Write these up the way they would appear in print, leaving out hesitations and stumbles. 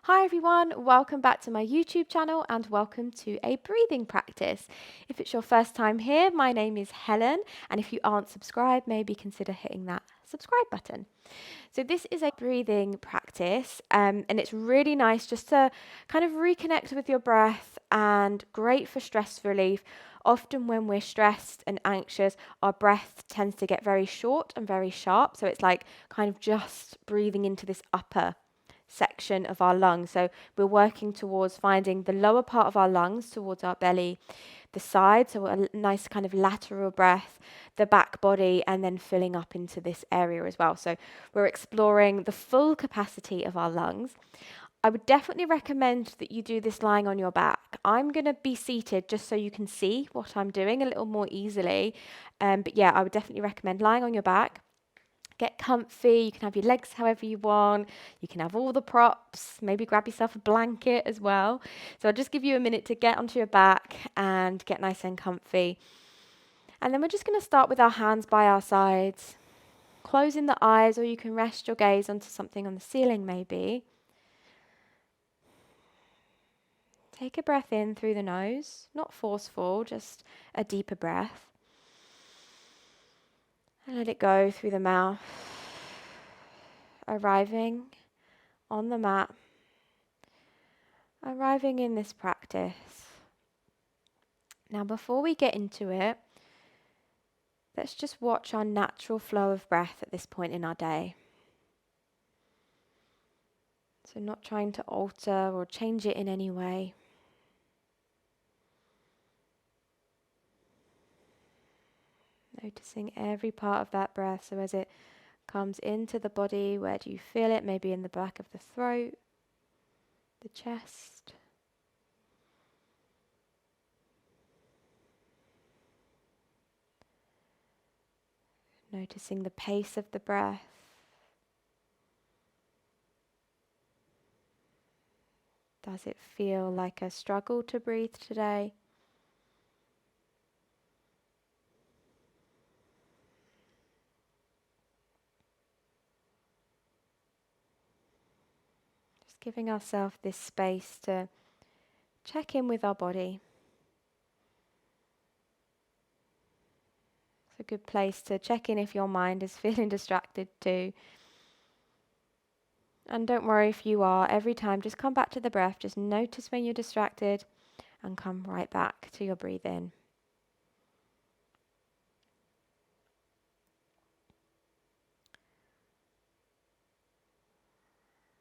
Hi everyone, welcome back to my YouTube channel and welcome to a breathing practice. If it's your first time here, my name is Helen, and if you aren't subscribed, maybe consider hitting that subscribe button. So this is a breathing practice and it's really nice just to kind of reconnect with your breath and great for stress relief. Often when we're stressed and anxious, our breath tends to get very short and very sharp. So it's like kind of just breathing into this upper section of our lungs. So we're working towards finding the lower part of our lungs towards our belly, the side, so a nice kind of lateral breath, the back body, and then filling up into this area as well. So we're exploring the full capacity of our lungs. I would definitely recommend that you do this lying on your back. I'm going to be seated just so you can see what I'm doing a little more easily. But yeah, I would definitely recommend lying on your back. Get comfy, you can have your legs however you want, you can have all the props, maybe grab yourself a blanket as well. So I'll just give you a minute to get onto your back and get nice and comfy. And then we're just going to start with our hands by our sides, closing the eyes, or you can rest your gaze onto something on the ceiling maybe. Take a breath in through the nose, not forceful, just a deeper breath. And let it go through the mouth, arriving on the mat, arriving in this practice. Now, before we get into it, let's just watch our natural flow of breath at this point in our day. So not trying to alter or change it in any way. Noticing every part of that breath. So as it comes into the body, where do you feel it? Maybe in the back of the throat, the chest. Noticing the pace of the breath. Does it feel like a struggle to breathe today? Just giving ourselves this space to check in with our body. It's a good place to check in if your mind is feeling distracted too. And don't worry if you are. Every time, just come back to the breath. Just notice when you're distracted and come right back to your breathe in.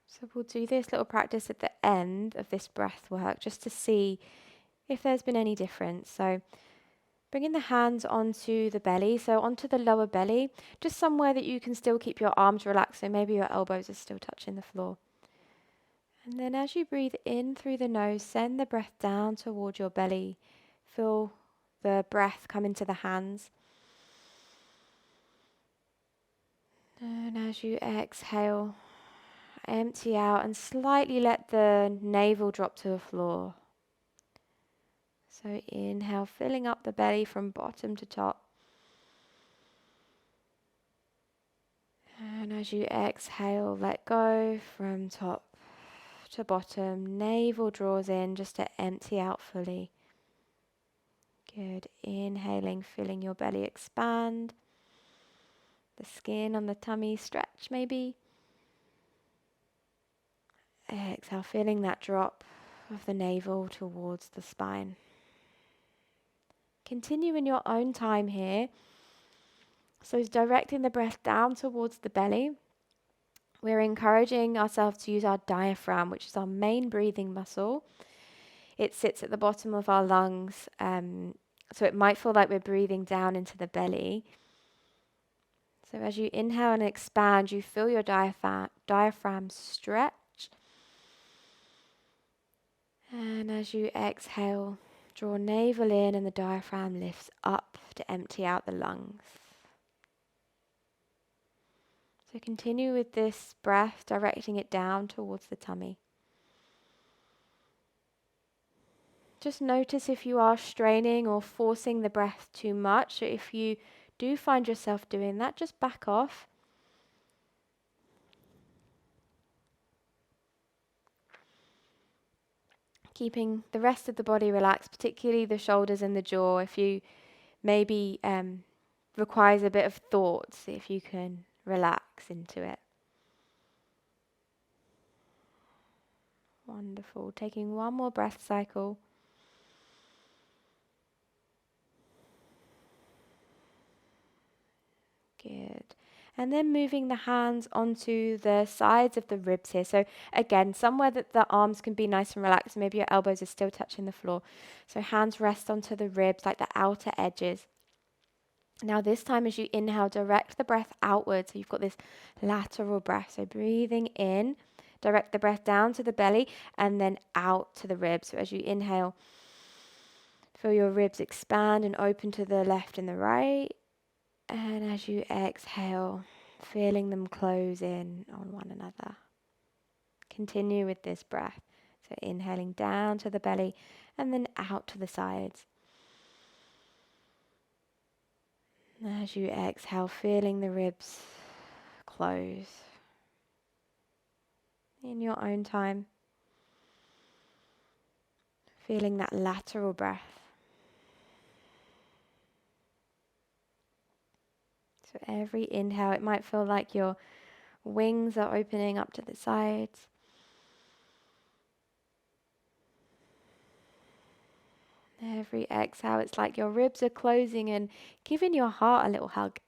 So we'll do this little practice at the end of this breath work just to see if there's been any difference. So bringing the hands onto the belly, so onto the lower belly, just somewhere that you can still keep your arms relaxed, so maybe your elbows are still touching the floor. And then as you breathe in through the nose, send the breath down toward your belly. Feel the breath come into the hands. And as you exhale, empty out and slightly let the navel drop to the floor. So inhale, filling up the belly from bottom to top. And as you exhale, let go from top to bottom. Navel draws in just to empty out fully. Good. Inhaling, feeling your belly expand. The skin on the tummy stretch maybe. Exhale, feeling that drop of the navel towards the spine. Continue in your own time here. So directing the breath down towards the belly. We're encouraging ourselves to use our diaphragm, which is our main breathing muscle. It sits at the bottom of our lungs, so it might feel like we're breathing down into the belly. So as you inhale and expand, you feel your diaphragm stretch. And as you exhale, draw navel in and the diaphragm lifts up to empty out the lungs. So continue with this breath, directing it down towards the tummy. Just notice if you are straining or forcing the breath too much. So if you do find yourself doing that, just back off. Keeping the rest of the body relaxed, particularly the shoulders and the jaw. If you maybe requires a bit of thought, see if you can relax into it. Wonderful. Taking one more breath cycle. Good. And then moving the hands onto the sides of the ribs here. So again, somewhere that the arms can be nice and relaxed. Maybe your elbows are still touching the floor. So hands rest onto the ribs, like the outer edges. Now this time as you inhale, direct the breath outwards. So you've got this lateral breath. So breathing in, direct the breath down to the belly and then out to the ribs. So as you inhale, feel your ribs expand and open to the left and the right. And as you exhale, feeling them close in on one another. Continue with this breath. So inhaling down to the belly and then out to the sides. As you exhale, feeling the ribs close. In your own time, feeling that lateral breath. So every inhale, it might feel like your wings are opening up to the sides. Every exhale, it's like your ribs are closing and giving your heart a little hug.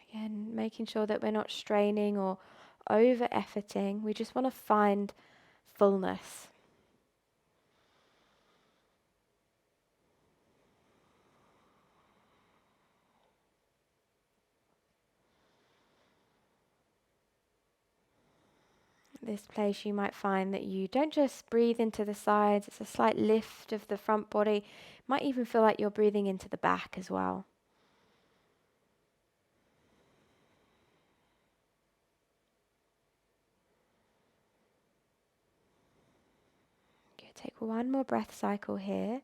Again, making sure that we're not straining or over-efforting. We just want to find fullness. This place you might find that you don't just breathe into the sides, it's a slight lift of the front body. It might even feel like you're breathing into the back as well. Okay, take one more breath cycle here.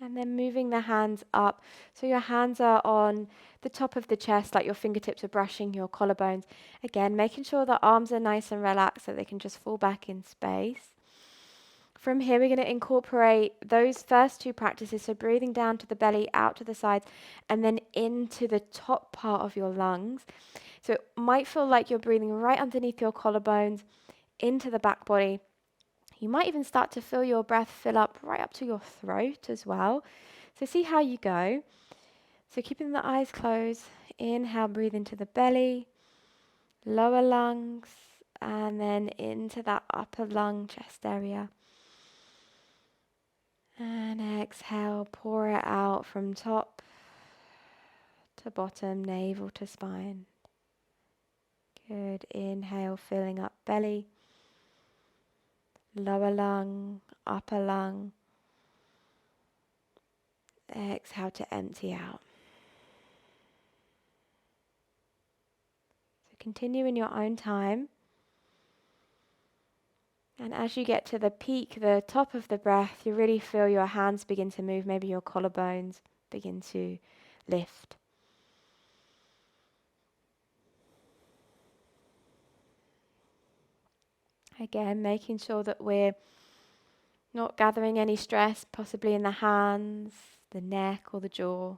And then moving the hands up. So your hands are on the top of the chest, like your fingertips are brushing your collarbones. Again, making sure the arms are nice and relaxed so they can just fall back in space. From here, we're going to incorporate those first two practices. So breathing down to the belly, out to the sides, and then into the top part of your lungs. So it might feel like you're breathing right underneath your collarbones, into the back body. You might even start to feel your breath fill up right up to your throat as well. So see how you go. So keeping the eyes closed, inhale, breathe into the belly, lower lungs, and then into that upper lung chest area. And exhale, pour it out from top to bottom, navel to spine. Good. Inhale, filling up belly, lower lung, upper lung. Exhale to empty out. So continue in your own time. And as you get to the peak, the top of the breath, you really feel your hands begin to move. Maybe your collarbones begin to lift. Again, making sure that we're not gathering any stress, possibly in the hands, the neck or the jaw.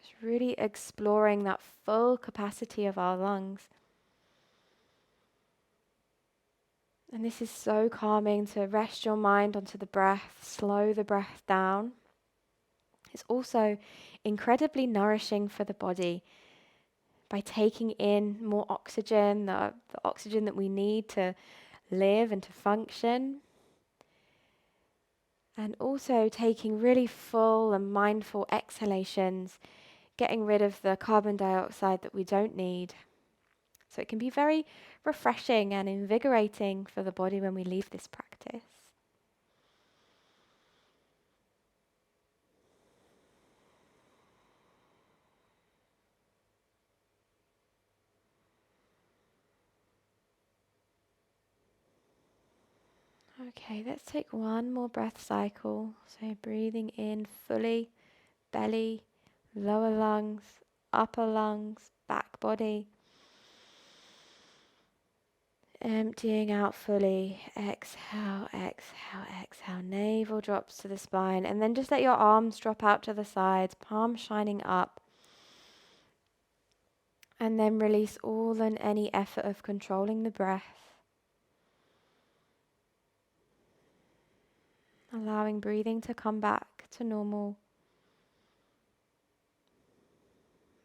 Just really exploring that full capacity of our lungs. And this is so calming to rest your mind onto the breath, slow the breath down. It's also incredibly nourishing for the body by taking in more oxygen, the oxygen that we need to live and to function. And also taking really full and mindful exhalations, getting rid of the carbon dioxide that we don't need. So it can be very refreshing and invigorating for the body when we leave this practice. Okay, let's take one more breath cycle. So breathing in fully, belly, lower lungs, upper lungs, back body. Emptying out fully. Exhale, exhale, exhale. Navel drops to the spine. And then just let your arms drop out to the sides, palms shining up. And then release all and any effort of controlling the breath. Allowing breathing to come back to normal.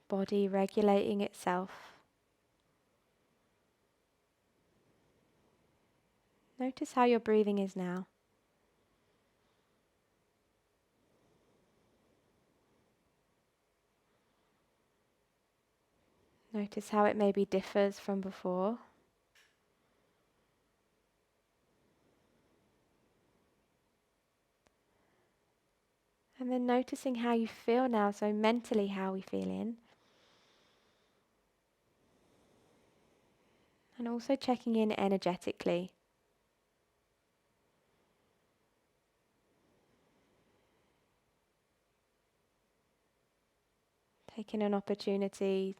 Body regulating itself. Notice how your breathing is now. Notice how it maybe differs from before. And then noticing how you feel now, so mentally how we feeling. And also checking in energetically. Taking an opportunity,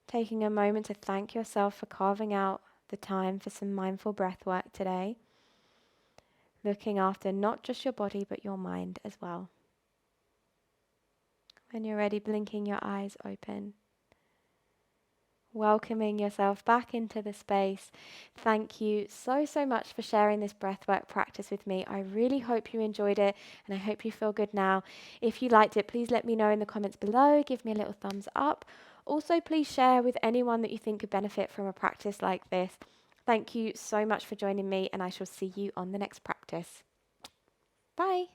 taking a moment to thank yourself for carving out the time for some mindful breath work today. Looking after not just your body, but your mind as well. When you're ready, blinking your eyes open. Welcoming yourself back into the space. Thank you so much for sharing this breathwork practice with me. I really hope you enjoyed it and I hope you feel good now. If you liked it, please let me know in the comments below. Give me a little thumbs up. Also, please share with anyone that you think could benefit from a practice like this. Thank you so much for joining me and I shall see you on the next practice. Bye.